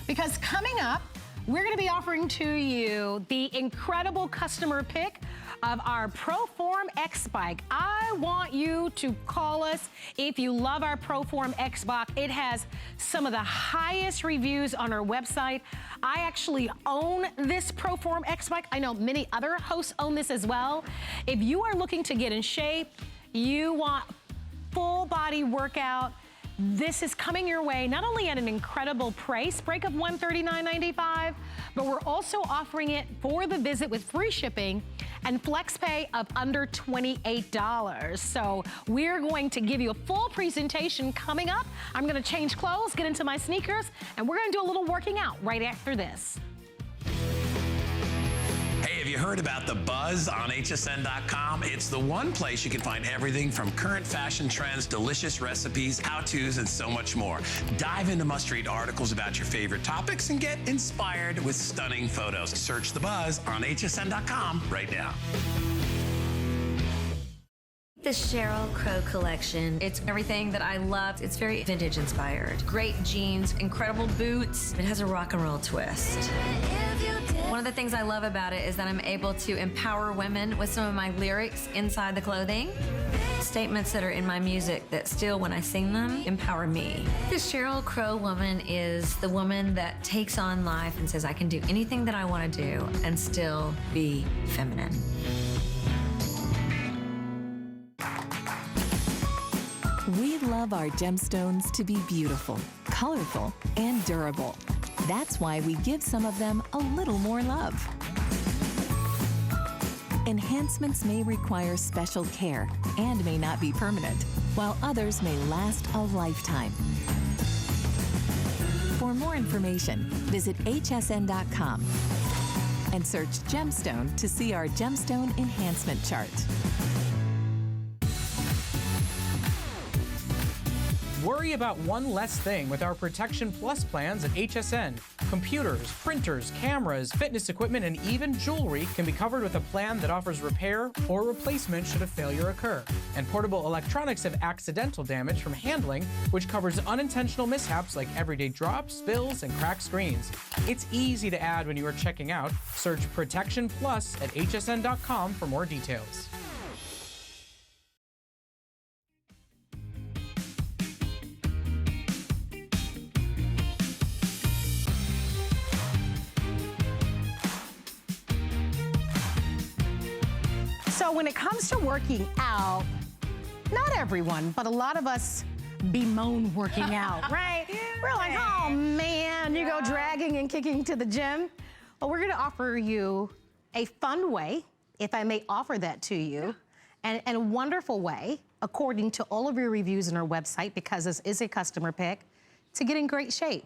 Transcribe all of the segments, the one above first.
Because coming up, we're gonna be offering to you the incredible customer pick of our ProForm XBike. I want you to call us if you love our ProForm XBike. It has some of the highest reviews on our website. I actually own this ProForm XBike. I know many other hosts own this as well. If you are looking to get in shape, you want full body workout, this is coming your way, not only at an incredible price break of $139.95, but we're also offering it for the visit with free shipping and flex pay of under $28. So we're going to give you a full presentation coming up. I'm gonna change clothes, get into my sneakers, and we're gonna do a little working out right after this. Hey, have you heard about the buzz on hsn.com? It's the one place you can find everything from current fashion trends, delicious recipes, how-tos, and so much more. Dive into must-read articles about your favorite topics and get inspired with stunning photos. Search the buzz on hsn.com right now. The Sheryl Crow collection. It's everything that I love. It's very vintage inspired. Great jeans, incredible boots. It has a rock and roll twist. One of the things I love about it is that I'm able to empower women with some of my lyrics inside the clothing. Statements that are in my music that still, when I sing them, empower me. The Sheryl Crow woman is the woman that takes on life and says, I can do anything that I want to do and still be feminine. We love our gemstones to be beautiful, colorful, and durable. That's why we give some of them a little more love. Enhancements may require special care and may not be permanent, while others may last a lifetime. For more information, visit hsn.com and search gemstone to see our gemstone enhancement chart. Worry about one less thing with our Protection Plus plans at HSN. Computers, printers, cameras, fitness equipment, and even jewelry can be covered with a plan that offers repair or replacement should a failure occur. And portable electronics have accidental damage from handling, which covers unintentional mishaps like everyday drops, spills, and cracked screens. It's easy to add when you are checking out. Search Protection Plus at hsn.com for more details. So when it comes to working out, not everyone, but a lot of us bemoan working out, right? We're like, oh man, you go dragging and kicking to the gym. Well, we're gonna offer you a fun way, if I may offer that to you, and a wonderful way, according to all of your reviews on our website, because this is a customer pick, to get in great shape.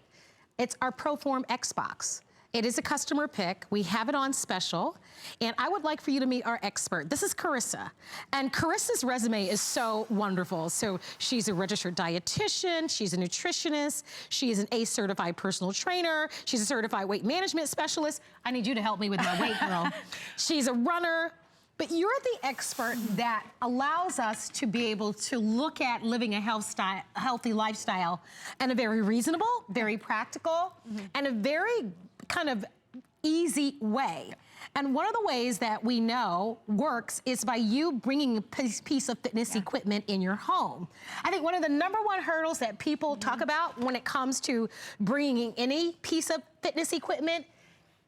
It's our ProForm XBike. It is a customer pick. We have it on special. And I would like for you to meet our expert. This is Carissa. And Carissa's resume is so wonderful. So she's a registered dietitian. She's a nutritionist. She is an ACE certified personal trainer. She's a certified weight management specialist. I need you to help me with my weight, girl. She's a runner. But you're the expert that allows us to be able to look at living a healthy lifestyle in a very reasonable, very practical, and a very kind of easy way. And one of the ways that we know works is by you bringing a piece of fitness equipment in your home. I think one of the #1 hurdles that people talk about when it comes to bringing any piece of fitness equipment,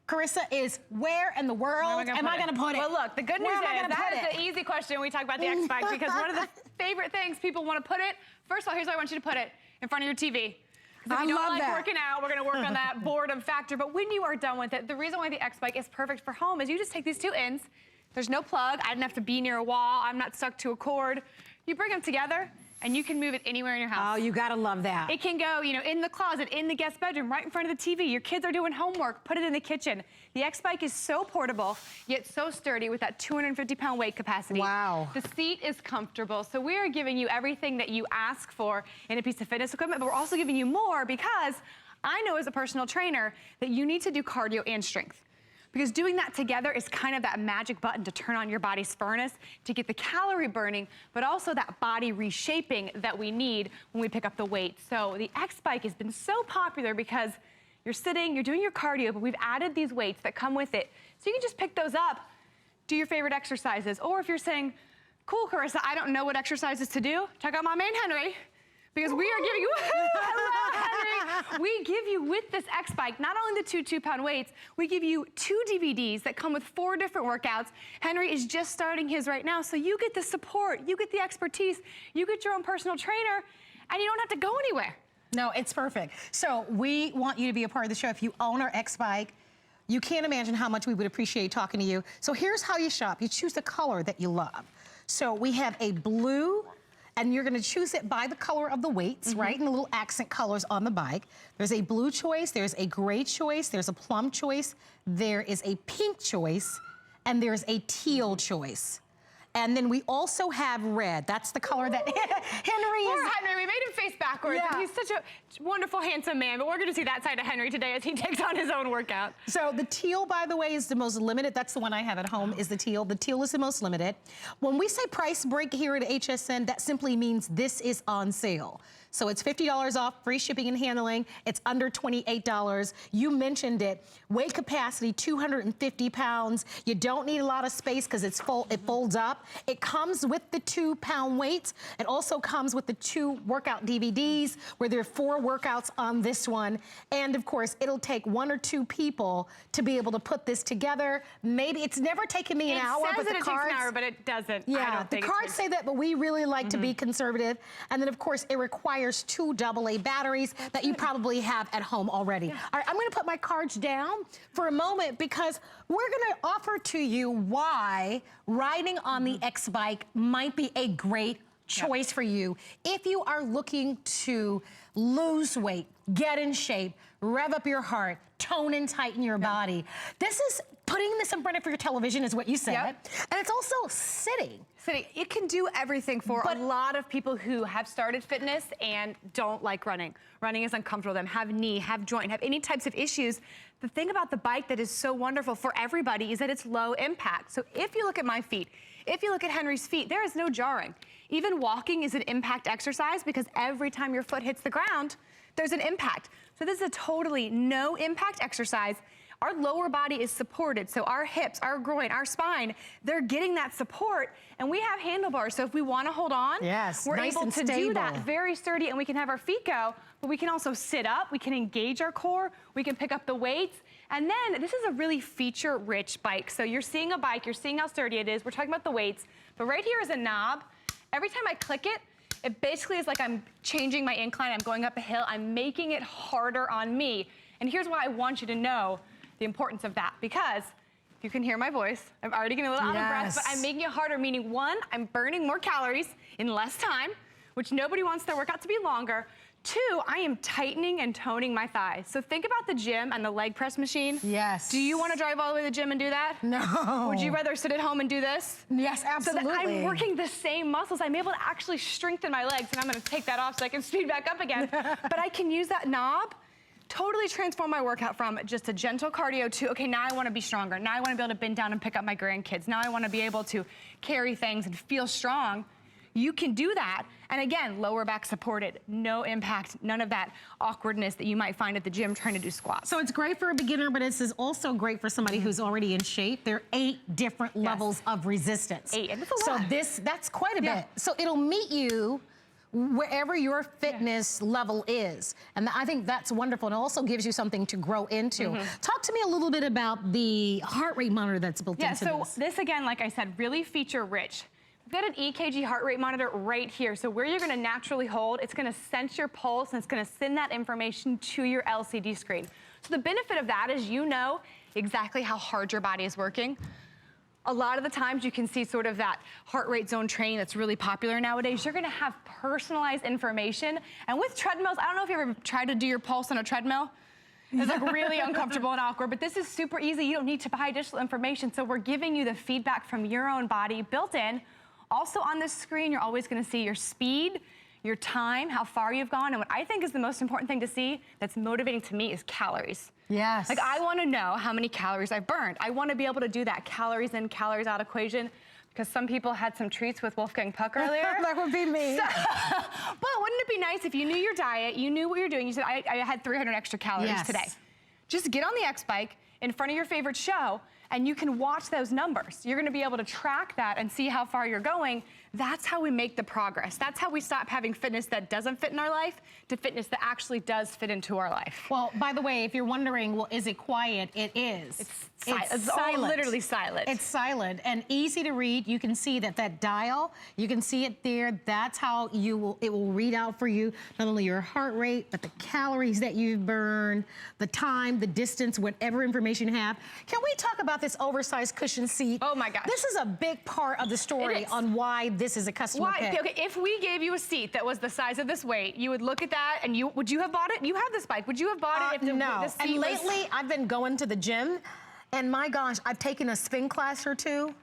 Carissa, is where in the world am I gonna put it? Well, look, the good news is that is the easy question when we talk about the XBike, because one of the favorite things people want to put it, first of all, here's where I want you to put it, in front of your TV. Because if you don't like working out, we're gonna work on that boredom factor, but when you are done with it, the reason why the XBike is perfect for home is you just take these 2 ends, there's no plug, I didn't have to be near a wall, I'm not stuck to a cord, you bring them together, and you can move it anywhere in your house. Oh, you gotta love that. It can go, you know, in the closet, in the guest bedroom, right in front of the TV. Your kids are doing homework, put it in the kitchen. The XBike is so portable, yet so sturdy with that 250-pound weight capacity. Wow. The seat is comfortable. So we are giving you everything that you ask for in a piece of fitness equipment, but we're also giving you more because I know as a personal trainer that you need to do cardio and strength. Because doing that together is kind of that magic button to turn on your body's furnace, to get the calorie burning, but also that body reshaping that we need when we pick up the weight. So the XBike has been so popular because you're sitting, you're doing your cardio, but we've added these weights that come with it. So you can just pick those up, do your favorite exercises. Or if you're saying, cool, Carissa, I don't know what exercises to do, check out my man, Henry. Because we are giving you, hello, Henry. We give you with this XBike, not only the 2 2-pound weights, we give you 2 DVDs that come with 4 different workouts. Henry is just starting his right now, so you get the support, you get the expertise, you get your own personal trainer, and you don't have to go anywhere. No, it's perfect. So we want you to be a part of the show. If you own our XBike, you can't imagine how much we would appreciate talking to you. So here's how you shop. You choose the color that you love. So we have a blue, and you're gonna choose it by the color of the weights, right? And the little accent colors on the bike. There's a blue choice, there's a gray choice, there's a plum choice, there is a pink choice, and there's a teal choice. And then we also have red. That's the color that Henry is. Poor Henry, we made him face backwards. Yeah. And he's such a wonderful, handsome man, but we're gonna see that side of Henry today as he takes on his own workout. So the teal, by the way, is the most limited. That's the one I have at home, is the teal. The teal is the most limited. When we say price break here at HSN, that simply means this is on sale. So it's $50 off, free shipping and handling. It's under $28. You mentioned it. Weight capacity, 250 pounds. You don't need a lot of space because it's full. It folds up. It comes with the 2-pound weights. It also comes with the 2 workout DVDs where there are 4 workouts on this one. And of course, it'll take 1 or 2 people to be able to put this together. Maybe it's never taken me an hour, but the cards. It says it takes an hour, but it doesn't. Yeah, the cards say that, but we really like to be conservative. And then of course, it requires 2 AA batteries that you probably have at home already. Yeah. All right, I'm gonna put my cards down for a moment because we're gonna offer to you why riding on the XBike might be a great choice for you if you are looking to lose weight, get in shape, rev up your heart, tone and tighten your body. This is putting this in front of your television is what you said. And it's also sitting. It can do everything for a lot of people who have started fitness and don't like running. Running is uncomfortable to them, have knee, have joint, have any types of issues. The thing about the bike that is so wonderful for everybody is that it's low impact. So if you look at my feet, if you look at Henry's feet, there is no jarring. Even walking is an impact exercise because every time your foot hits the ground, there's an impact. So this is a totally no impact exercise. Our lower body is supported, so our hips, our groin, our spine, they're getting that support, and we have handlebars, so if we want to hold on, we're able to do that, very sturdy, and we can have our feet go, but we can also sit up, we can engage our core, we can pick up the weights, and then this is a really feature-rich bike. So you're seeing a bike, you're seeing how sturdy it is, we're talking about the weights, but right here is a knob. Every time I click it, it basically is like I'm changing my incline, I'm going up a hill, I'm making it harder on me, and here's why I want you to know the importance of that, because you can hear my voice. I'm already getting a little out of breath, but I'm making it harder, meaning 1, I'm burning more calories in less time, which nobody wants their workout to be longer. 2, I am tightening and toning my thighs. So think about the gym and the leg press machine. Yes. Do you want to drive all the way to the gym and do that? No. Would you rather sit at home and do this? Yes, absolutely. So that I'm working the same muscles. I'm able to actually strengthen my legs, and I'm going to take that off so I can speed back up again. But I can use that knob, totally transform my workout from just a gentle cardio to, okay, now I want to be stronger. Now I want to be able to bend down and pick up my grandkids. Now I want to be able to carry things and feel strong. You can do that. And again, lower back supported, no impact, none of that awkwardness that you might find at the gym trying to do squats. So it's great for a beginner, but this is also great for somebody who's already in shape. There are 8 different levels of resistance. 8, and that's a lot. So that's quite a bit. So it'll meet you wherever your fitness level is. And I think that's wonderful. And it also gives you something to grow into. Talk to me a little bit about the heart rate monitor that's built into this. Yeah, so this again, like I said, really feature rich. We've got an EKG heart rate monitor right here. So where you're gonna naturally hold, it's gonna sense your pulse and it's gonna send that information to your LCD screen. So the benefit of that is you know exactly how hard your body is working. A lot of the times you can see sort of that heart rate zone training that's really popular nowadays. You're gonna have personalized information. And with treadmills, I don't know if you ever tried to do your pulse on a treadmill. It's like really uncomfortable and awkward, but this is super easy. You don't need to buy additional information. So we're giving you the feedback from your own body built in. Also on this screen, you're always gonna see your speed, your time, how far you've gone. And what I think is the most important thing to see that's motivating to me is calories. Yes. Like I wanna know how many calories I've burned. I wanna be able to do that calories in, calories out equation, because some people had some treats with Wolfgang Puck earlier. That would be me. So, but wouldn't it be nice if you knew your diet, you knew what you're doing, you said, I had 300 extra calories today. Just get on the X-Bike in front of your favorite show, and you can watch those numbers. You're gonna be able to track that and see how far you're going. That's how we make the progress. That's how we stop having fitness that doesn't fit in our life to fitness that actually does fit into our life. Well, by the way, if you're wondering, well, is it quiet? It is. It's silent. Literally silent. It's silent and easy to read. You can see that dial, you can see it there. That's how it will read out for you, not only your heart rate, but the calories that you've burned, the time, the distance, whatever information you have. Can we talk about this oversized cushion seat? Oh my gosh. This is a big part of the story on why this is a customer pick. Okay, if we gave you a seat that was the size of this weight, you would look at that and would you have bought it? You have this bike. Would you have bought it if the seat and lately I've been going to the gym, and my gosh, I've taken a spin class or two,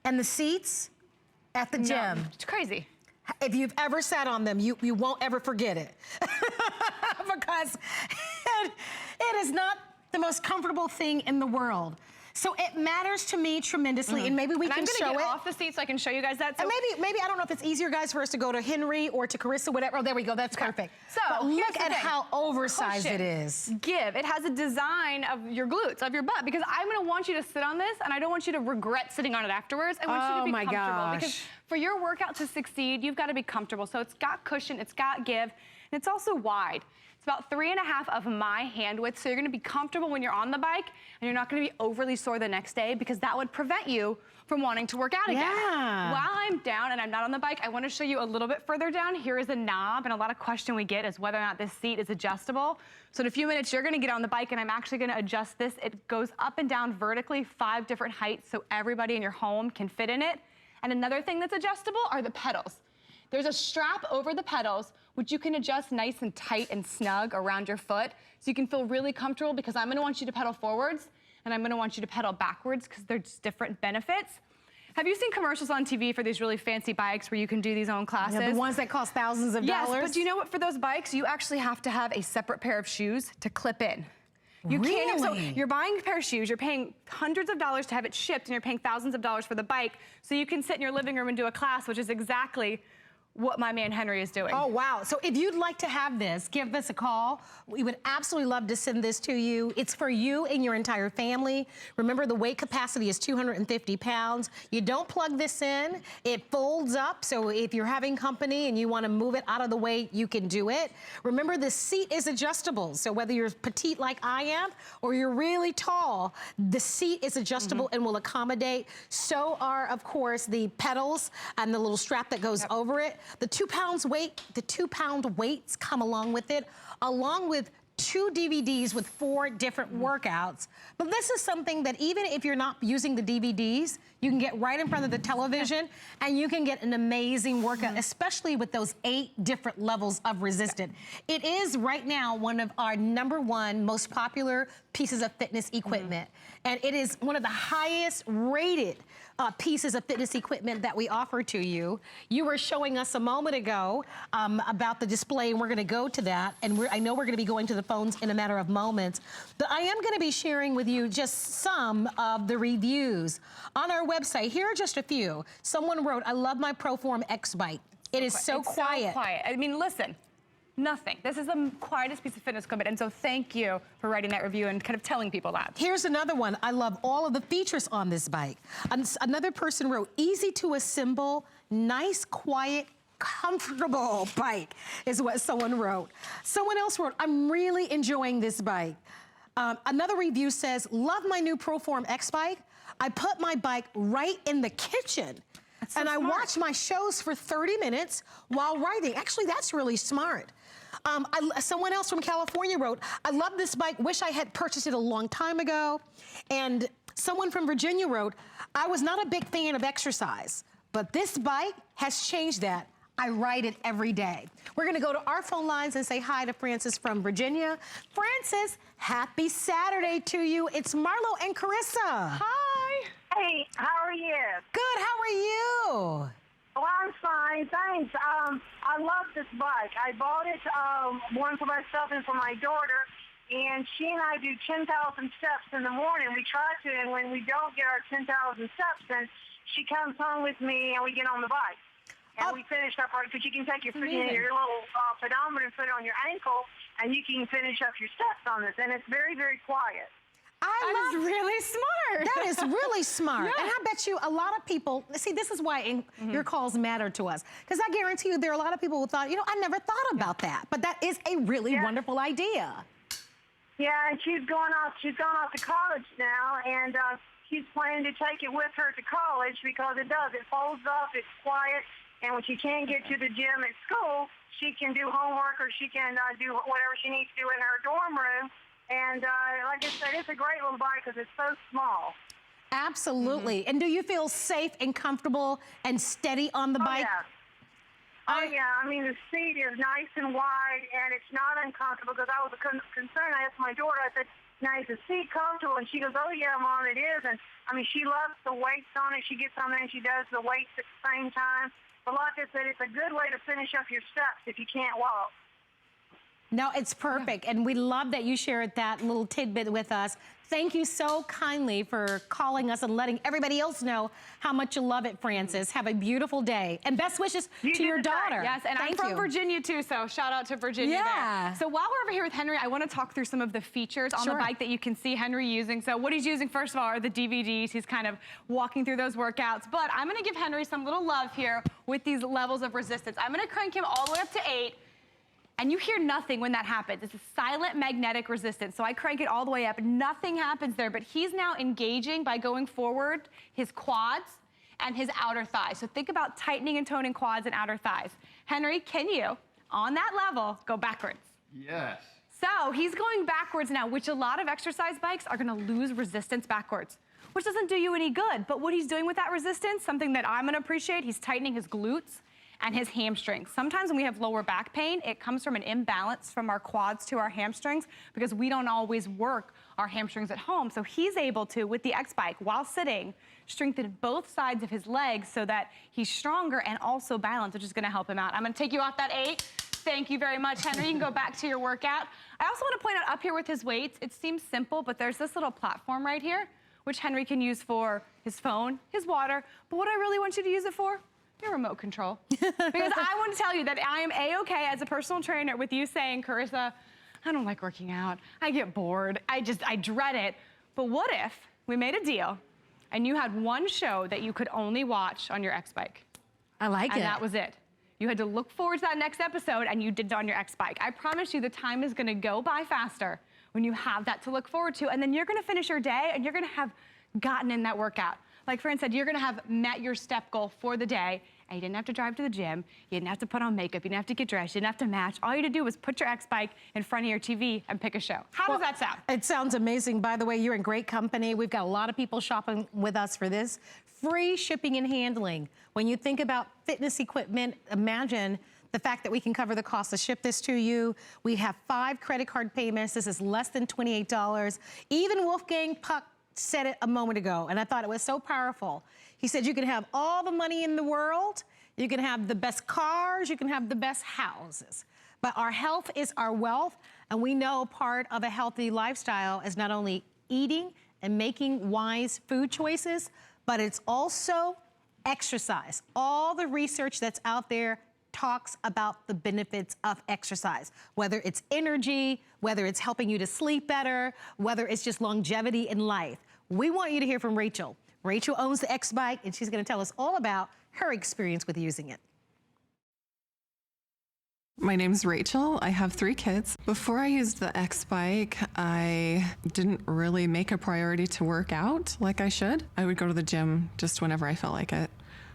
and the seats at the gym. It's crazy. If you've ever sat on them, you won't ever forget it. Because it is not the most comfortable thing in the world. So it matters to me tremendously, and maybe we can show it. I'm gonna get off the seat so I can show you guys that. So and maybe I don't know if it's easier, guys, for us to go to Henry or to Carissa, whatever. Oh, there we go. That's perfect. So but look at how oversized it is. It has a design of your glutes, of your butt, because I'm gonna want you to sit on this, and I don't want you to regret sitting on it afterwards. I want you to be comfortable. Because for your workout to succeed, you've got to be comfortable. So it's got cushion, it's got give, and it's also wide. About 3.5 of my hand width, so you're gonna be comfortable when you're on the bike, and you're not gonna be overly sore the next day, because that would prevent you from wanting to work out again. While I'm down and I'm not on the bike, I wanna show you a little bit further down. Here is a knob, and a lot of question we get is whether or not this seat is adjustable. So in a few minutes, you're gonna get on the bike, and I'm actually gonna adjust this. It goes up and down vertically, 5 different heights, so everybody in your home can fit in it. And another thing that's adjustable are the pedals. There's a strap over the pedals, which you can adjust nice and tight and snug around your foot, so you can feel really comfortable, because I'm gonna want you to pedal forwards, and I'm gonna want you to pedal backwards, because there's different benefits. Have you seen commercials on TV for these really fancy bikes where you can do these own classes? Yeah, the ones that cost thousands of dollars? Yes, but do you know what? For those bikes, you actually have to have a separate pair of shoes to clip in. You can't, so you're buying a pair of shoes, you're paying hundreds of dollars to have it shipped, and you're paying thousands of dollars for the bike, so you can sit in your living room and do a class, which is exactly what my man Henry is doing. Oh, wow. So if you'd like to have this, give us a call. We would absolutely love to send this to you. It's for you and your entire family. Remember, the weight capacity is 250 pounds. You don't plug this in. It folds up, so if you're having company and you want to move it out of the way, you can do it. Remember, the seat is adjustable, so whether you're petite like I am or you're really tall, the seat is adjustable and will accommodate. So are, of course, the pedals and the little strap that goes over it. The 2 pound weights come along with it, along with 2 DVDs with 4 different workouts. But this is something that even if you're not using the DVDs, you can get right in front of the television and you can get an amazing workout, especially with those 8 different levels of resistance. It is right now one of our #1 most popular pieces of fitness equipment. And it is one of the highest rated pieces of fitness equipment that we offer to you. You were showing us a moment ago about the display, and we're gonna go to that. And I know we're gonna be going to the phones in a matter of moments. But I am gonna be sharing with you just some of the reviews. On our website, here are just a few. Someone wrote, "I love my ProForm XBike. It is so quiet." So quiet. I mean, listen. Nothing. This is the quietest piece of fitness equipment, and so thank you for writing that review and kind of telling people that. Here's another one. "I love all of the features on this bike." Another person wrote, "Easy to assemble, nice, quiet, comfortable bike," is what someone wrote. Someone else wrote, "I'm really enjoying this bike." Another review says, "Love my new ProForm XBike. I put my bike right in the kitchen. And I watch my shows for 30 minutes while riding." Actually, that's really smart. Someone else from California wrote, "I love this bike. Wish I had purchased it a long time ago." And someone from Virginia wrote, "I was not a big fan of exercise, but this bike has changed that. I ride it every day." We're gonna go to our phone lines and say hi to Francis from Virginia. Francis, happy Saturday to you. It's Marlo and Carissa. Hi. Hey, how are you? Good, how are you? Oh, I'm fine, thanks. I love this bike. I bought it, one for myself and for my daughter, and she and I do 10,000 steps in the morning. We try to, and when we don't get our 10,000 steps, then she comes home with me and we get on the bike. and we finished up because you can take your little pedometer and put it on your ankle, and you can finish up your steps on this, and it's very, very quiet. That is really smart. That is really smart. Yeah. And I bet you a lot of people, see, this is why your calls matter to us. Because I guarantee you there are a lot of people who thought, you know, I never thought about that. But that is a really wonderful idea. Yeah, and she's gone off to college now, and she's planning to take it with her to college because it folds up, it's quiet, and when she can't get to the gym at school, she can do homework or she can do whatever she needs to do in her dorm room. And like I said, it's a great little bike because it's so small. Absolutely. And do you feel safe and comfortable and steady on the bike? Yeah. Yeah. I mean, the seat is nice and wide, and it's not uncomfortable because I was concerned. I asked my daughter, I said, now, is the seat comfortable? And she goes, oh, yeah, Mom, it is. And, I mean, she loves the weights on it. She gets on there and she does the weights at the same time. But like I said, it's a good way to finish up your steps if you can't walk. No, it's perfect. And we love that you shared that little tidbit with us. Thank you so kindly for calling us and letting everybody else know how much you love it, Frances. Have a beautiful day. And best wishes to your daughter. Yes, and I'm from Virginia too, so shout out to Virginia there. So while we're over here with Henry, I want to talk through some of the features on the bike that you can see Henry using. So what he's using, first of all, are the DVDs. He's kind of walking through those workouts. But I'm going to give Henry some little love here with these levels of resistance. I'm going to crank him all the way up to 8. And you hear nothing when that happens. It's a silent magnetic resistance. So I crank it all the way up. Nothing happens there, but he's now engaging by going forward his quads and his outer thighs. So think about tightening and toning quads and outer thighs. Henry, can you, on that level, go backwards? Yes. So he's going backwards now, which a lot of exercise bikes are gonna lose resistance backwards, which doesn't do you any good. But what he's doing with that resistance, something that I'm gonna appreciate, he's tightening his glutes and his hamstrings. Sometimes when we have lower back pain, it comes from an imbalance from our quads to our hamstrings because we don't always work our hamstrings at home. So he's able to, with the X-Bike, while sitting, strengthen both sides of his legs so that he's stronger and also balanced, which is gonna help him out. I'm gonna take you off that 8. Thank you very much, Henry. You can go back to your workout. I also wanna point out up here with his weights, it seems simple, but there's this little platform right here, which Henry can use for his phone, his water, but what I really want you to use it for, your remote control. Because I want to tell you that I am A-okay as a personal trainer with you saying, Carissa, I don't like working out. I get bored. I dread it. But what if we made a deal and you had one show that you could only watch on your X-Bike? I like it. And that was it. You had to look forward to that next episode and you did it on your X-Bike. I promise you the time is going to go by faster when you have that to look forward to. And then you're going to finish your day and you're going to have gotten in that workout. Like Fran said, you're gonna have met your step goal for the day, and you didn't have to drive to the gym, you didn't have to put on makeup, you didn't have to get dressed, you didn't have to match. All you had to do was put your X-Bike in front of your TV and pick a show. How does that sound? It sounds amazing. By the way, you're in great company. We've got a lot of people shopping with us for this. Free shipping and handling. When you think about fitness equipment, imagine the fact that we can cover the cost to ship this to you. We have 5 credit card payments. This is less than $28. Even Wolfgang Puck said it a moment ago, and I thought it was so powerful. He said you can have all the money in the world, you can have the best cars, you can have the best houses, but our health is our wealth, and we know part of a healthy lifestyle is not only eating and making wise food choices, but it's also exercise. All the research that's out there talks about the benefits of exercise, whether it's energy, whether it's helping you to sleep better, whether it's just longevity in life. We want you to hear from Rachel. Rachel owns the X-Bike, and she's gonna tell us all about her experience with using it. My name's Rachel. I have 3 kids. Before I used the X-Bike, I didn't really make a priority to work out like I should. I would go to the gym just whenever I felt like it.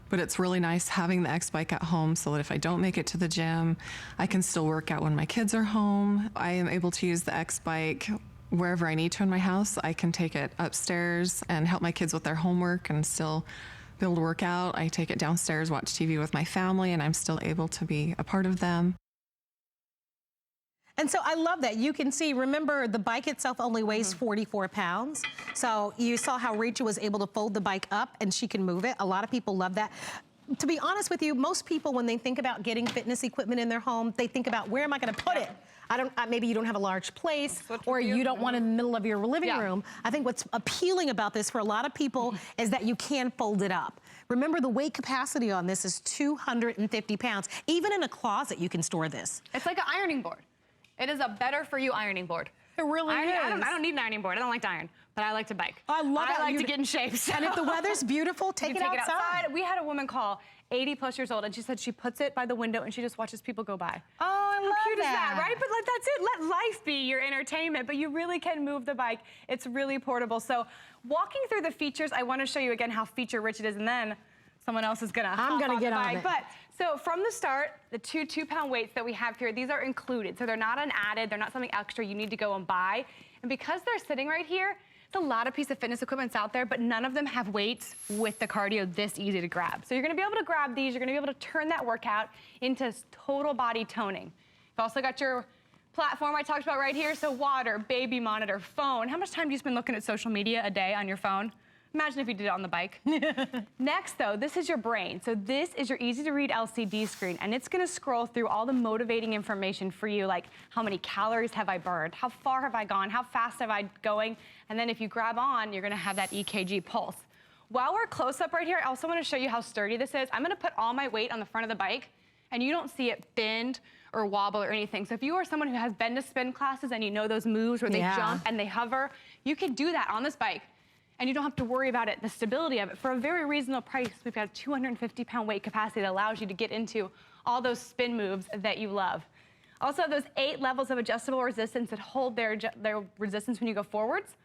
But it's really nice having the X-Bike at home so that if I don't make it to the gym, I can still work out when my kids are home. I am able to use the X-Bike wherever I need to in my house. I can take it upstairs and help my kids with their homework and still be able to work out. I take it downstairs, watch TV with my family, and I'm still able to be a part of them. And so I love that. You can see, remember, the bike itself only weighs 44 pounds. So you saw how Rachel was able to fold the bike up and she can move it. A lot of people love that. to be honest with you, most people, when they think about getting fitness equipment in their home, they think about where am I going to put it? Maybe you don't have a large place, or you don't want it in the middle of your living room. I think what's appealing about this for a lot of people is that you can fold it up. Remember, the weight capacity on this is 250 pounds. Even in a closet, you can store this. It's like an ironing board. It is a better for you ironing board. It really is. I don't need an ironing board. I don't like to iron, but I like to bike. I like to get in shape. So. And if the weather's beautiful, take it outside. We had a woman call, 80+ years old, and she said she puts it by the window and she just watches people go by. Oh, I love How cute is that, right? But like, that's it. Let life be your entertainment, but you really can move the bike. It's really portable. So walking through the features, I want to show you again how feature-rich it is, and then someone else is gonna hop on the bike. But so from the start, the two 2-pound weights that we have here, these are included. So they're not an added, they're not something extra you need to go and buy. And because they're sitting right here, it's a lot of pieces of fitness equipment out there, but none of them have weights with the cardio this easy to grab. So you're gonna be able to grab these, you're gonna be able to turn that workout into total body toning. You've also got your platform I talked about right here, so water, baby monitor, phone. How much time do you spend looking at social media a day on your phone? Imagine if you did it on the bike. Next though, this is your brain. So this is your easy to read LCD screen, and it's gonna scroll through all the motivating information for you, like how many calories have I burned, how far have I gone, how fast have I going, and then if you grab on, you're gonna have that EKG pulse. While we're close up right here, I also wanna show you how sturdy this is. I'm gonna put all my weight on the front of the bike, and you don't see it bend or wobble or anything. So if you are someone who has been to spin classes and you know those moves where they jump and they hover, you can do that on this bike. And you don't have to worry about it, the stability of it. For a very reasonable price, we've got a 250-pound weight capacity that allows you to get into all those spin moves that you love. Also, those 8 levels of adjustable resistance that hold their resistance when you go forwards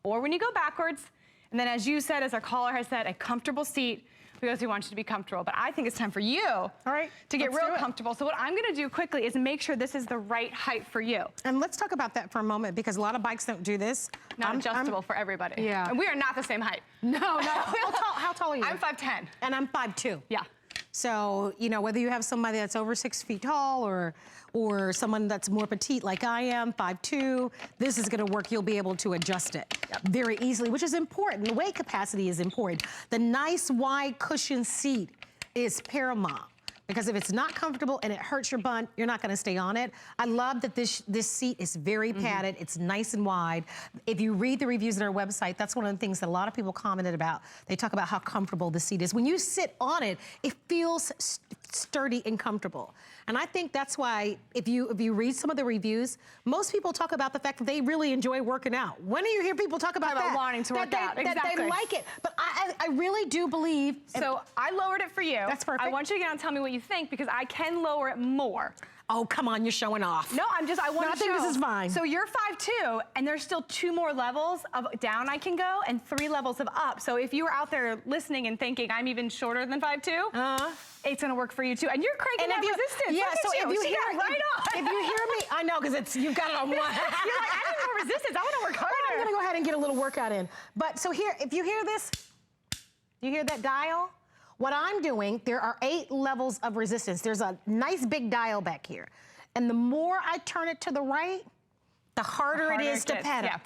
or when you go backwards. And then, as you said, as our caller has said, a comfortable seat, because we want you to be comfortable. But I think it's time for you to get real comfortable. So what I'm gonna do quickly is make sure this is the right height for you. And let's talk about that for a moment, because a lot of bikes don't do this. Not adjustable for everybody. Yeah. And we are not the same height. No. How tall are you? I'm 5'10". And I'm 5'2". Yeah. So, you know, whether you have somebody that's over 6 feet tall or someone that's more petite like I am, 5'2", this is gonna work. You'll be able to adjust it very easily, which is important. The weight capacity is important. The nice wide cushion seat is paramount, because if it's not comfortable and it hurts your butt, you're not gonna stay on it. I love that this seat is very padded. It's nice and wide. If you read the reviews on our website, that's one of the things that a lot of people commented about. They talk about how comfortable the seat is. When you sit on it, it feels sturdy and comfortable. And I think that's why, if you read some of the reviews, most people talk about the fact that they really enjoy working out. When do you hear people talk about that? Wanting to work out, that they like it. But I really do believe. So I lowered it for you. That's perfect. I want you to get on and tell me what you think, because I can lower it more. Oh, come on, you're showing off. No, I want to show. I think this is fine. So you're 5'2", and there's still 2 more levels of down I can go and 3 levels of up. So if you were out there listening and thinking I'm even shorter than 5'2", it's gonna work for you too. And you're cranking that resistance. Yeah, so if you hear if you hear me, I know, because you've got it on one. You're like, I need more resistance. I wanna work harder. I'm gonna go ahead and get a little workout in. But so here, if you hear this, you hear that dial? What I'm doing, there are 8 levels of resistance. There's a nice big dial back here. And the more I turn it to the right, the harder it is to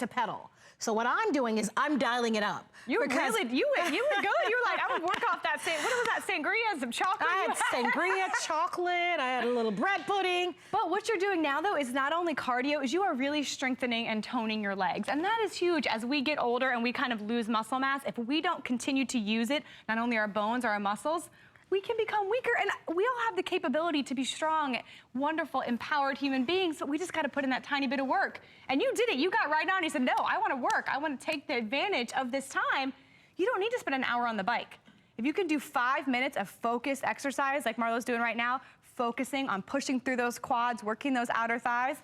pedal. So what I'm doing is I'm dialing it up. You were good. You were like, I would work off that, what was that, sangria, some chocolate? I had sangria, chocolate, I had a little bread pudding. But what you're doing now, though, is not only cardio, is you are really strengthening and toning your legs. And that is huge. As we get older and we kind of lose muscle mass, if we don't continue to use it, not only our bones or our muscles, we can become weaker. And we all have the capability to be strong, wonderful, empowered human beings, but we just gotta put in that tiny bit of work. And you did it. You got right on. You said, no, I wanna work. I wanna take the advantage of this time. You don't need to spend an hour on the bike. If you can do 5 minutes of focused exercise like Marlo's doing right now, focusing on pushing through those quads, working those outer thighs,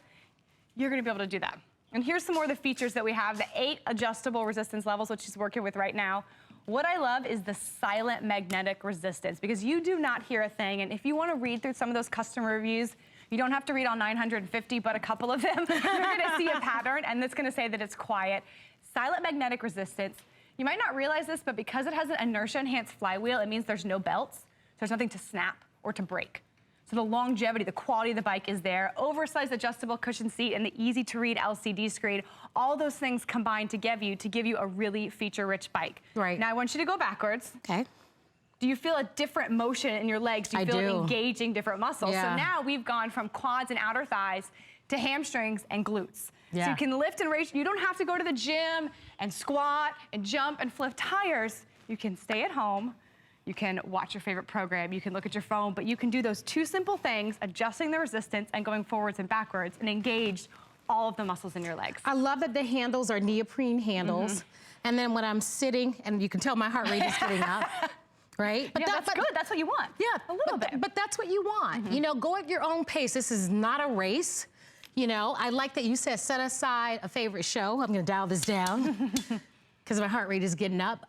you're gonna be able to do that. And here's some more of the features that we have, the 8 adjustable resistance levels, which she's working with right now. What I love is the silent magnetic resistance, because you do not hear a thing. And if you want to read through some of those customer reviews, you don't have to read all 950, but a couple of them. You're going to see a pattern, and it's going to say that it's quiet. Silent magnetic resistance. You might not realize this, but because it has an inertia-enhanced flywheel, it means there's no belts. There's nothing to snap or to break. So the longevity, the quality of the bike is there. Oversized adjustable cushion seat and the easy-to-read LCD screen. All those things combined to give you a really feature-rich bike. Right. Now I want you to go backwards. Okay. do you feel a different motion in your legs? Do you feel it engaging different muscles? Yeah. So now we've gone from quads and outer thighs to hamstrings and glutes. Yeah. So you can lift and raise. You don't have to go to the gym and squat and jump and flip tires. You can stay at home. You can watch your favorite program. You can look at your phone, but you can do those two simple things, adjusting the resistance and going forwards and backwards, and engage all of the muscles in your legs. I love that the handles are neoprene handles. And then when I'm sitting, and you can tell my heart rate is getting up, right? But that's good. That's what you want. Yeah, a little bit. But that's what you want. You know, go at your own pace. This is not a race. You know, I like that you said set aside a favorite show. I'm gonna dial this down because my heart rate is getting up.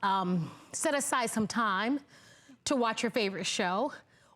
Set aside some time to watch your favorite show,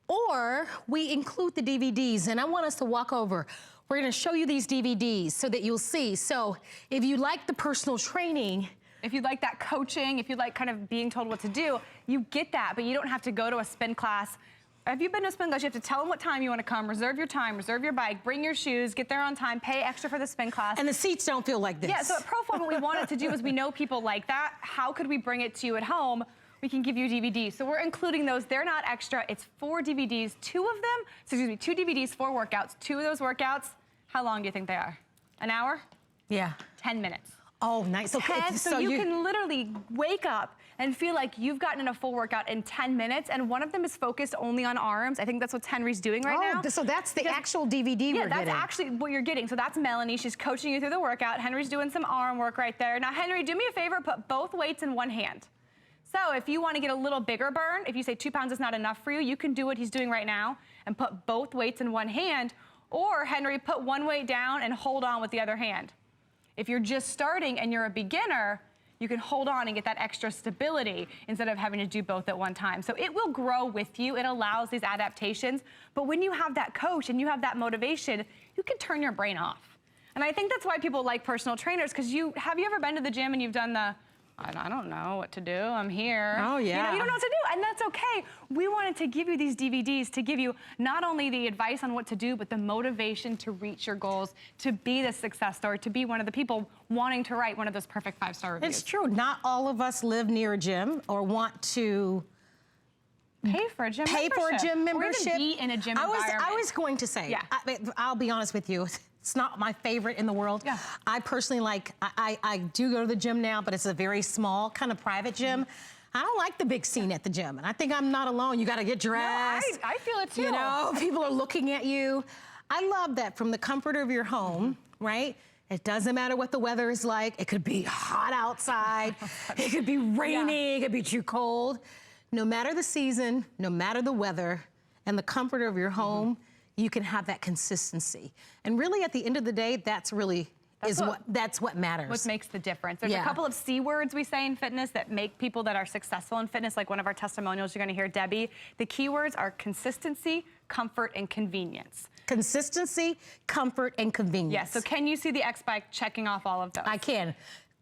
or we include the DVDs, and I want us to walk over. We're gonna show you these DVDs so that you'll see. So if you like the personal training, if you like that coaching, if you like kind of being told what to do, you get that, but you don't have to go to a spin class. If you've been to a spin class, you have to tell them what time you want to come, reserve your time, reserve your bike, bring your shoes, get there on time, pay extra for the spin class. And the seats don't feel like this. Yeah, so at ProForm, what we wanted to do is we know people like that. How could we bring it to you at home? We can give you DVDs. So we're including those. They're not extra. It's 4 DVDs, 2 of them, so excuse me, 2 DVDs, 4 workouts. 2 of those workouts, how long do you think they are? An hour? Yeah. 10 minutes. Oh, nice. Okay. 10, so you can literally wake up and feel like you've gotten a full workout in 10 minutes, and one of them is focused only on arms. I think that's what Henry's doing right now. So that's the actual DVD we're getting. Yeah, that's actually what you're getting. So that's Melanie. She's coaching you through the workout. Henry's doing some arm work right there. Now, Henry, do me a favor, put both weights in one hand. So if you want to get a little bigger burn, if you say 2 pounds is not enough for you, you can do what he's doing right now and put both weights in one hand, or Henry, put one weight down and hold on with the other hand. If you're just starting and you're a beginner, you can hold on and get that extra stability instead of having to do both at one time. So it will grow with you. It allows these adaptations. But when you have that coach and you have that motivation, you can turn your brain off. And I think that's why people like personal trainers, because have you ever been to the gym and you've done the, I don't know what to do, I'm here. Oh, yeah. You know, you don't know what to do, and that's okay. We wanted to give you these DVDs to give you not only the advice on what to do, but the motivation to reach your goals, to be the success story, to be one of the people wanting to write one of those perfect 5-star reviews. It's true. Not all of us live near a gym or want to pay for a gym membership. Or even be in a gym environment. I was going to say, I'll be honest with you. It's not my favorite in the world. Yeah. I personally I do go to the gym now, but it's a very small kind of private gym. I don't like the big scene at the gym, and I think I'm not alone. You got to get dressed. No, I feel it too. You know, people are looking at you. I love that from the comfort of your home, right? It doesn't matter what the weather is like. It could be hot outside. It could be rainy. It could be too cold. No matter the season, no matter the weather, and the comfort of your home, you can have that consistency. And really, at the end of the day, that's really that's what matters. What makes the difference. There's a couple of C words we say in fitness that make people that are successful in fitness, like one of our testimonials you're gonna hear, Debbie. The key words are consistency, comfort, and convenience. Consistency, comfort, and convenience. Yes, so can you see the X-Bike checking off all of those? I can.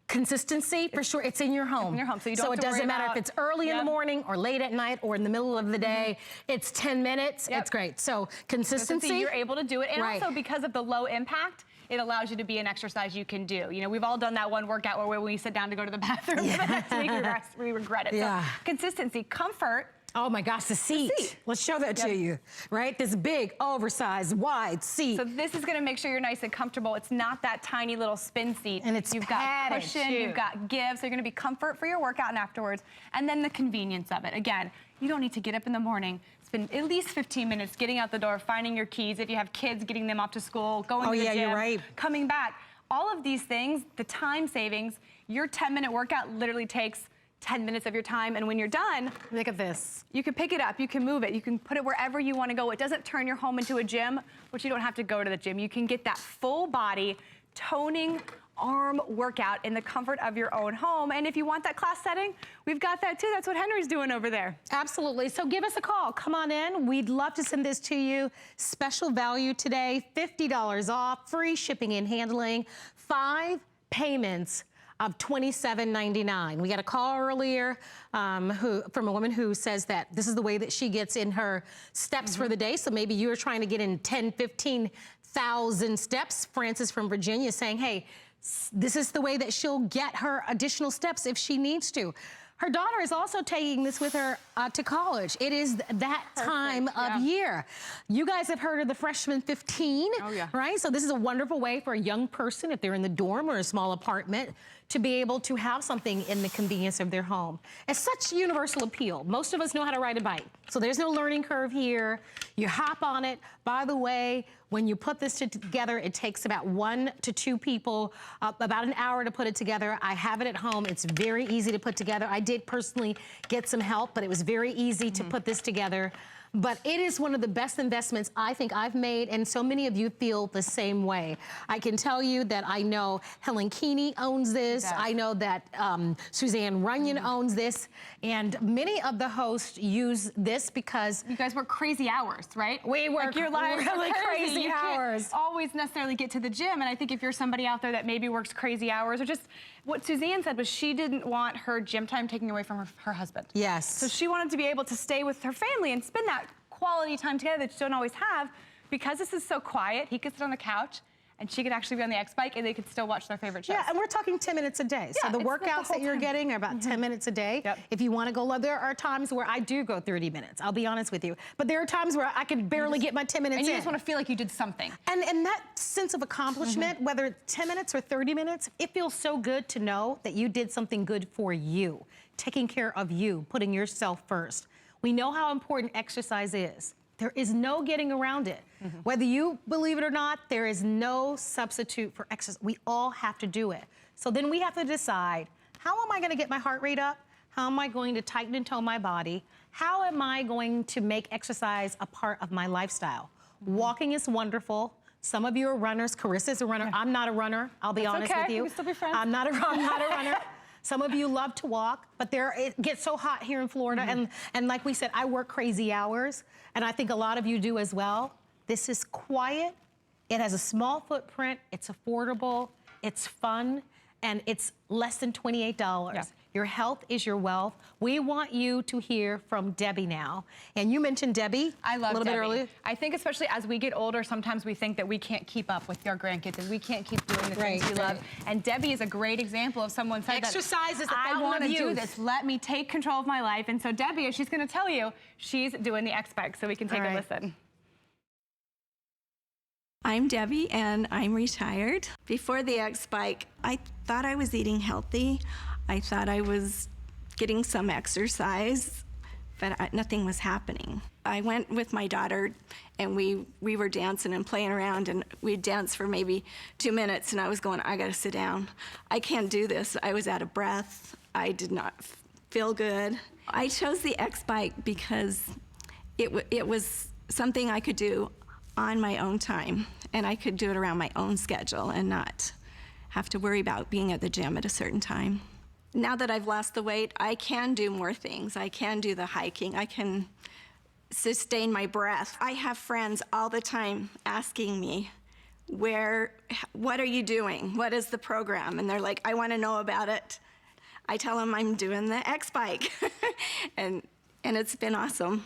Consistency, for sure, it's in your home. It's in your home, so you don't have it to worry doesn't matter about, if it's early in the morning or late at night or in the middle of the day. It's 10 minutes, it's great. So consistency. You're able to do it, and also because of the low impact, it allows you to be an exercise you can do. You know, we've all done that one workout where when we sit down to go to the bathroom for the next week, we regret it. So consistency, comfort. Oh my gosh, the seat. Let's show that to you, right? This big, oversized, wide seat. So this is gonna make sure you're nice and comfortable. It's not that tiny little spin seat. And you've got cushion, you've got give, so you're gonna be comfort for your workout and afterwards. And then the convenience of it. Again, you don't need to get up in the morning, spend at least 15 minutes getting out the door, finding your keys. If you have kids, getting them off to school, going to the gym, you're right. coming back. All of these things, the time savings, your 10-minute workout literally takes 10 minutes of your time, and when you're done, look at this. You can pick it up, you can move it, you can put it wherever you want to go. It doesn't turn your home into a gym, which you don't have to go to the gym. You can get that full body toning arm workout in the comfort of your own home. And if you want that class setting, we've got that too. That's what Henry's doing over there. Absolutely. So give us a call. Come on in. We'd love to send this to you. Special value today, $50 off, free shipping and handling, 5 payments of $27.99. We got a call earlier from a woman who says that this is the way that she gets in her steps for the day. So maybe you're trying to get in 10, 15,000 steps. Frances from Virginia saying, hey, this is the way that she'll get her additional steps if she needs to. Her daughter is also taking this with her to college. It is that time of year. You guys have heard of the freshman 15, right? So this is a wonderful way for a young person, if they're in the dorm or a small apartment, to be able to have something in the convenience of their home. It's such universal appeal. Most of us know how to ride a bike, so there's no learning curve here. You hop on it. By the way, when you put this together, it takes about 1 to 2 people, about an hour to put it together. I have it at home. It's very easy to put together. I did personally get some help, but it was very easy to put this together. But it is one of the best investments I think I've made, and so many of you feel the same way. I can tell you that I know Helen Keeney owns this. I know that Suzanne Runyon owns this, and many of the hosts use this because you guys work crazy hours, right? We work your lives really crazy hours. Can't always necessarily get to the gym, and I think if you're somebody out there that maybe works crazy hours, or just what Suzanne said was she didn't want her gym time taken away from her husband. Yes. So she wanted to be able to stay with her family and spend that quality time together that you don't always have. Because this is so quiet, he could sit on the couch and she could actually be on the X-Bike and they could still watch their favorite shows. Yeah, and we're talking 10 minutes a day. So the workouts that you're getting are about 10 minutes a day. If you want to go, there are times where I do go 30 minutes. I'll be honest with you. But there are times where I can barely get my 10 minutes in. And you just want to feel like you did something. And that sense of accomplishment, whether it's 10 minutes or 30 minutes, it feels so good to know that you did something good for you, taking care of you, putting yourself first. We know how important exercise is. There is no getting around it. Whether you believe it or not, there is no substitute for exercise. We all have to do it. So then we have to decide, how am I going to get my heart rate up? How am I going to tighten and tone my body? How am I going to make exercise a part of my lifestyle? Walking is wonderful. Some of you are runners. Carissa's a runner. I'm not a runner. I'll be honest with you. We can still be friends. I'm not a runner. Some of you love to walk, but it gets so hot here in Florida. And like we said, I work crazy hours, and I think a lot of you do as well. This is quiet. It has a small footprint. It's affordable. It's fun. And it's less than $28. Your health is your wealth. We want you to hear from Debbie now. And you mentioned Debbie I love a little Debbie. bit earlier. I think especially as we get older, sometimes we think that we can't keep up with our grandkids and we can't keep doing the things we love. And Debbie is a great example of someone said exercise is the I fountain want of to do youth. this. Let me take control of my life. And so Debbie, she's going to tell you, she's doing the X-Bike, so we can take a listen. I'm Debbie and I'm retired. Before the X-Bike, I thought I was eating healthy. I thought I was getting some exercise, but nothing was happening. I went with my daughter and we were dancing and playing around, and we'd dance for maybe 2 minutes and I was going, I gotta sit down. I can't do this. I was out of breath. I did not feel good. I chose the X-Bike because it was something I could do on my own time, and I could do it around my own schedule and not have to worry about being at the gym at a certain time. Now that I've lost the weight, I can do more things. I can do the hiking. I can sustain my breath. I have friends all the time asking me, what are you doing? What is the program? And they're like, I want to know about it. I tell them I'm doing the X-Bike, and it's been awesome.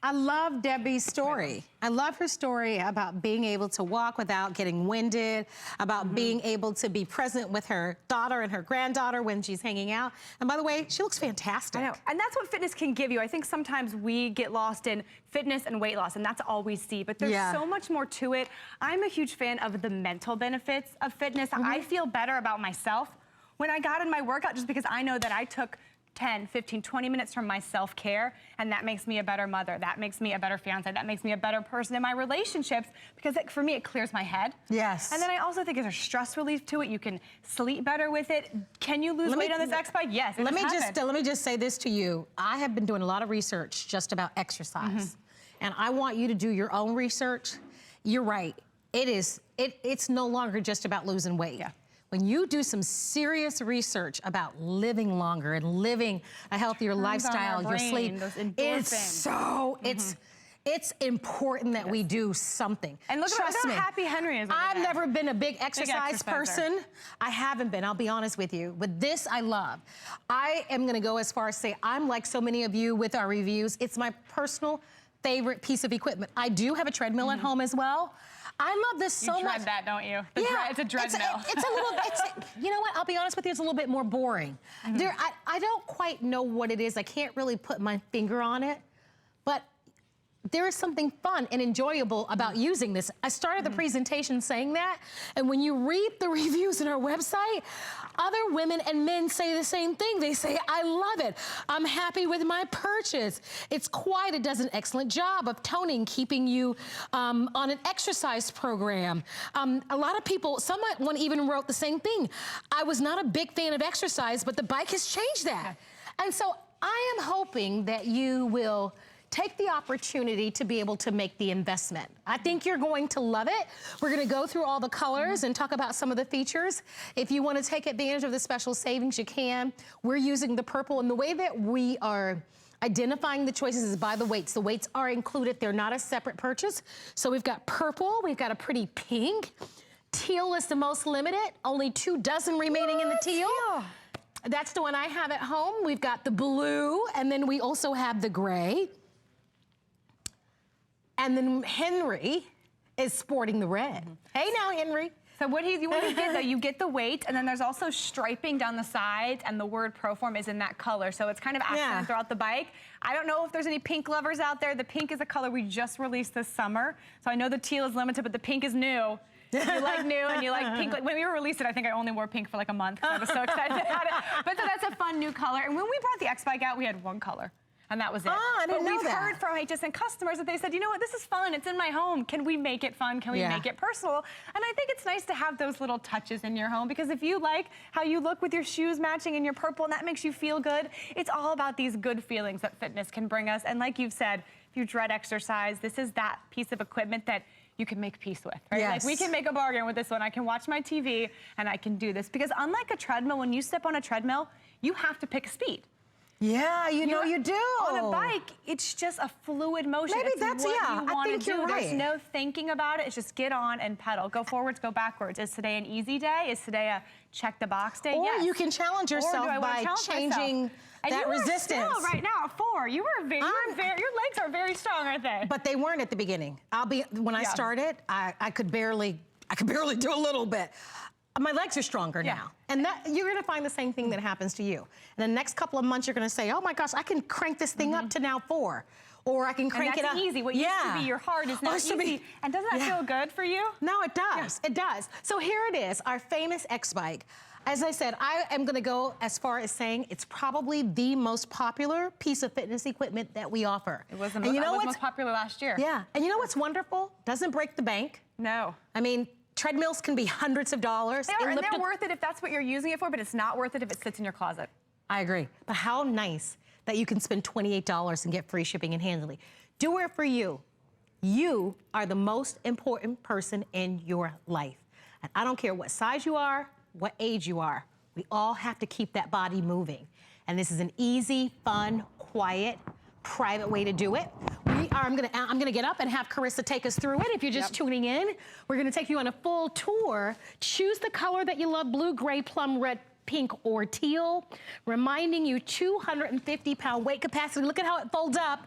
I love Debbie's story. I love her story about being able to walk without getting winded, about being able to be present with her daughter and her granddaughter when she's hanging out. And by the way, she looks fantastic. I know, and that's what fitness can give you. I think sometimes we get lost in fitness and weight loss, and that's all we see, but there's so much more to it. I'm a huge fan of the mental benefits of fitness. I feel better about myself when I got in my workout, just because I know that I took 10, 15, 20 minutes from my self-care, and that makes me a better mother. That makes me a better fiance. That makes me a better person in my relationships, because for me, it clears my head. Yes. And then I also think there's stress relief to it. You can sleep better with it. Can you lose weight on this X-Bike? Yes. Let me just say this to you. I have been doing a lot of research just about exercise, and I want you to do your own research. You're right. It's no longer just about losing weight. When you do some serious research about living longer and living a healthier lifestyle, your sleep, it's important that we do something. And look at how happy Henry is. I've never been a big exercise person. I haven't been, I'll be honest with you. But this I love. I am gonna go as far as say, I'm like so many of you with our reviews. It's my personal favorite piece of equipment. I do have a treadmill at home as well. I love this so much. You dread that, don't you? It's a treadmill. It's a little, you know what? I'll be honest with you, it's a little bit more boring. I don't quite know what it is. I can't really put my finger on it, but there is something fun and enjoyable about using this. I started the presentation saying that, and when you read the reviews on our website, other women and men say the same thing. They say, I love it. I'm happy with my purchase. It's quiet. It does an excellent job of toning, keeping you on an exercise program. A lot of people, someone even wrote the same thing. I was not a big fan of exercise, but the bike has changed that. And so I am hoping that you will take the opportunity to be able to make the investment. I think you're going to love it. We're gonna go through all the colors and talk about some of the features. If you wanna take advantage of the special savings, you can. We're using the purple, and the way that we are identifying the choices is by the weights. The weights are included, they're not a separate purchase. So we've got purple, we've got a pretty pink. Teal is the most limited, only 2 dozen remaining in the teal. That's the one I have at home. We've got the blue, and then we also have the gray. And then Henry is sporting the red. Hey now, Henry. So what you get though, you get the weight, and then there's also striping down the sides, and the word ProForm is in that color. So it's kind of accented throughout the bike. I don't know if there's any pink lovers out there. The pink is a color we just released this summer. So I know the teal is limited, but the pink is new. You like new and you like pink. Like when we released it, I think I only wore pink for like a month because I was so excited about it. But so that's a fun new color. And when we brought the XBike out, we had 1 color. And that was it. I didn't know that. We've heard from HSN customers that they said, you know what, this is fun. It's in my home. Can we make it fun? Can we make it personal? And I think it's nice to have those little touches in your home, because if you like how you look with your shoes matching and your purple and that makes you feel good, it's all about these good feelings that fitness can bring us. And like you've said, if you dread exercise, this is that piece of equipment that you can make peace with, right? Like we can make a bargain with this one. I can watch my TV and I can do this, because unlike a treadmill, when you step on a treadmill, you have to pick a speed. Yeah, you know you do. On a bike, it's just a fluid motion. Maybe it's that's, what you I want think to do. you're right. There's no thinking about it. It's just get on and pedal. Go forwards, go backwards. Is today an easy day? Is today a check the box day? Or yes. you can challenge yourself by changing that resistance. And you are still right now at 4. You were very, your legs are very strong, aren't they? But they weren't at the beginning. When I started, I could barely do a little bit. My legs are stronger now. And you're gonna find the same thing that happens to you. In the next couple of months, you're gonna say, oh my gosh, I can crank this thing up to now 4. Or I can crank it up. And that's easy. What used to be your heart is now easy. And doesn't that feel good for you? No, it does. It does. So here it is, our famous XBike. As I said, I am gonna go as far as saying it's probably the most popular piece of fitness equipment that we offer. It was the most popular last year. Yeah, and you know what's wonderful? Doesn't break the bank. No. I mean, treadmills can be hundreds of dollars. They are, and they're worth it if that's what you're using it for, but it's not worth it if it sits in your closet. I agree. But how nice that you can spend $28 and get free shipping and handling. Do it for you. You are the most important person in your life. And I don't care what size you are, what age you are. We all have to keep that body moving. And this is an easy, fun, quiet, private way to do it. I'm gonna get up and have Carissa take us through it. If you're just tuning in, we're gonna take you on a full tour. Choose the color that you love: blue, gray, plum, red, pink, or teal. Reminding you, 250-pound weight capacity. Look at how it folds up.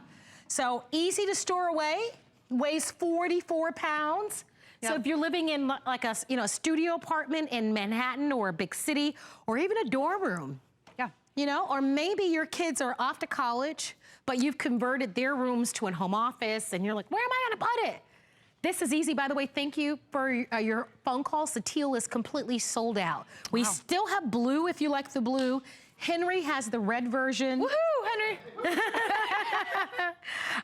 So easy to store away. Weighs 44 pounds. So if you're living in like a studio apartment in Manhattan or a big city, or even a dorm room, or maybe your kids are off to college, but you've converted their rooms to a home office, and you're like, where am I gonna put it? This is easy. By the way, thank you for your phone calls. The teal is completely sold out. We still have blue if you like the blue. Henry has the red version. Woohoo, Henry!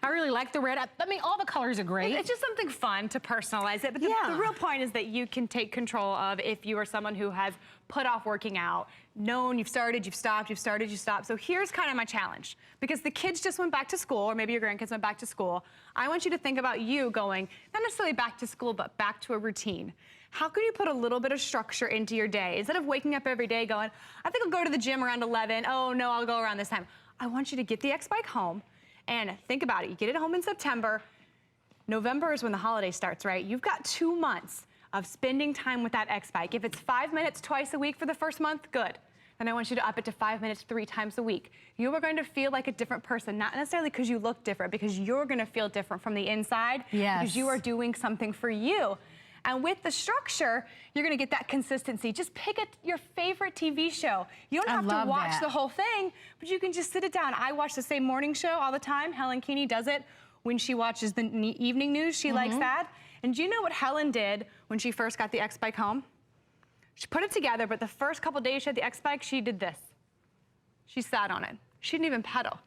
I really like the red. I mean, all the colors are great. It's just something fun to personalize it. But the real point is that you can take control of if you are someone who has put off working out, known you've started, you've stopped, you've started, you stopped. So here's kind of my challenge. Because the kids just went back to school, or maybe your grandkids went back to school, I want you to think about you going, not necessarily back to school, but back to a routine. How can you put a little bit of structure into your day? Instead of waking up every day going, I think I'll go to the gym around 11. Oh no, I'll go around this time. I want you to get the XBike home and think about it. You get it home in September. November is when the holiday starts, right? You've got 2 months of spending time with that XBike. If it's 5 minutes twice a week for the first month, good. Then I want you to up it to 5 minutes 3 times a week. You are going to feel like a different person, not necessarily because you look different, because you're going to feel different from the inside, because you are doing something for you. And with the structure, you're gonna get that consistency. Just pick your favorite TV show. You don't have to watch the whole thing, but you can just sit it down. I watch the same morning show all the time. Helen Keeney does it when she watches the evening news. She likes that. And do you know what Helen did when she first got the X-Bike home? She put it together, but the first couple days she had the X-Bike, she did this. She sat on it. She didn't even pedal.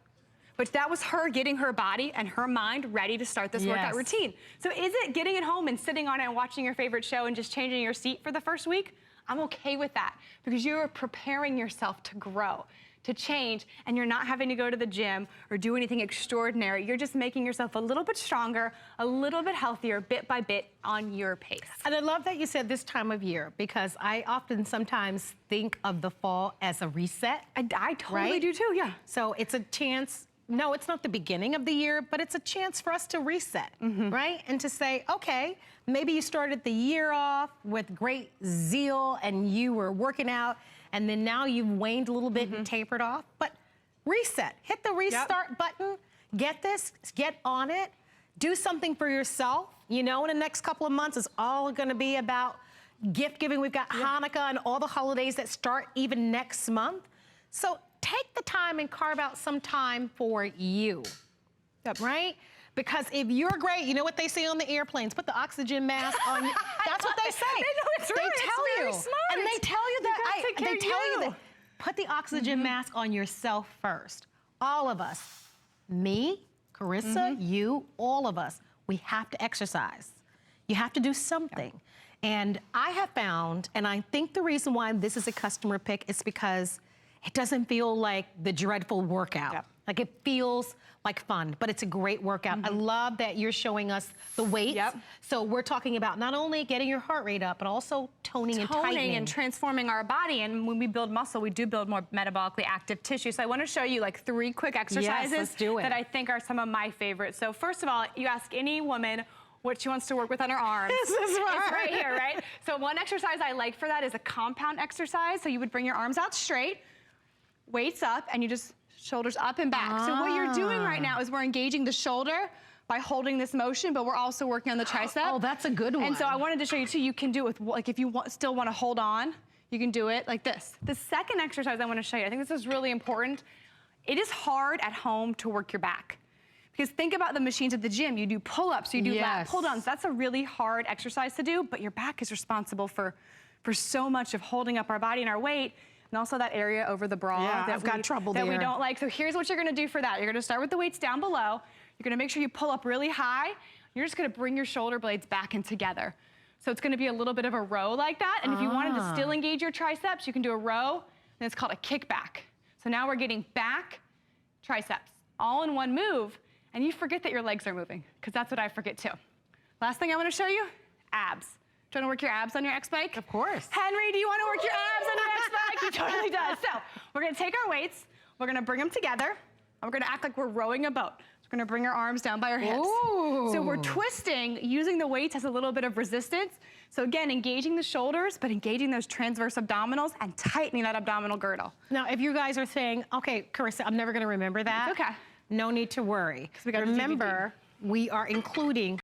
But that was her getting her body and her mind ready to start this workout routine. So is it getting it home and sitting on it and watching your favorite show and just changing your seat for the first week? I'm okay with that because you're preparing yourself to grow, to change, and you're not having to go to the gym or do anything extraordinary. You're just making yourself a little bit stronger, a little bit healthier, bit by bit on your pace. And I love that you said this time of year because I often sometimes think of the fall as a reset. I totally do too, yeah. So it's a chance. No, it's not the beginning of the year, but it's a chance for us to reset, right? And to say, okay, maybe you started the year off with great zeal and you were working out, and then now you've waned a little bit and tapered off, but reset. Hit the restart button, get on it, do something for yourself. You know, in the next couple of months, it's all gonna be about gift giving. We've got Hanukkah and all the holidays that start even next month. So take the time and carve out some time for you, right? Because if you're great, you know what they say on the airplanes, put the oxygen mask on. That's what they say. They know it's right. They tell it's you. very smart. And they tell you that. They tell you that. Put the oxygen mask on yourself first. All of us. Me, Carissa, you, all of us. We have to exercise. You have to do something. And I have found, and I think the reason why this is a customer pick is because it doesn't feel like the dreadful workout. Like it feels like fun, but it's a great workout. I love that you're showing us the weights. So we're talking about not only getting your heart rate up, but also toning and tightening. And transforming our body. And when we build muscle, we do build more metabolically active tissue. So I want to show you like 3 quick exercises that I think are some of my favorites. So first of all, you ask any woman what she wants to work with on her arms. This is right. It's right here, right? So one exercise I like for that is a compound exercise. So you would bring your arms out straight, weights up, and you just shoulders up and back. So what you're doing right now is we're engaging the shoulder by holding this motion, but we're also working on the tricep. Oh, that's a good one. And so I wanted to show you too, you can do it with, like if you still want to hold on, you can do it like this. The second exercise I want to show you, I think this is really important. It is hard at home to work your back. Because think about the machines at the gym. You do pull-ups, you do lat pull-downs. That's a really hard exercise to do, but your back is responsible for so much of holding up our body and our weight. And also that area over the bra I've got trouble that there. we don't like. So here's what you're gonna do for that. You're gonna start with the weights down below. You're gonna make sure you pull up really high. You're just gonna bring your shoulder blades back and together. So it's gonna be a little bit of a row like that. And if you wanted to still engage your triceps, you can do a row, and it's called a kickback. So now we're getting back, triceps, all in one move, and you forget that your legs are moving, because that's what I forget too. Last thing I wanna show you, abs. Do you want to work your abs on your X-Bike? Of course. Henry, do you want to work your abs on your X-Bike? He totally does. So we're going to take our weights, we're going to bring them together, and we're going to act like we're rowing a boat. We're going to bring our arms down by our hips. Ooh. So we're twisting, using the weights as a little bit of resistance. So again, engaging the shoulders, but engaging those transverse abdominals and tightening that abdominal girdle. Now, if you guys are saying, okay, Carissa, I'm never going to remember that. It's okay. No need to worry. We got Remember, we are including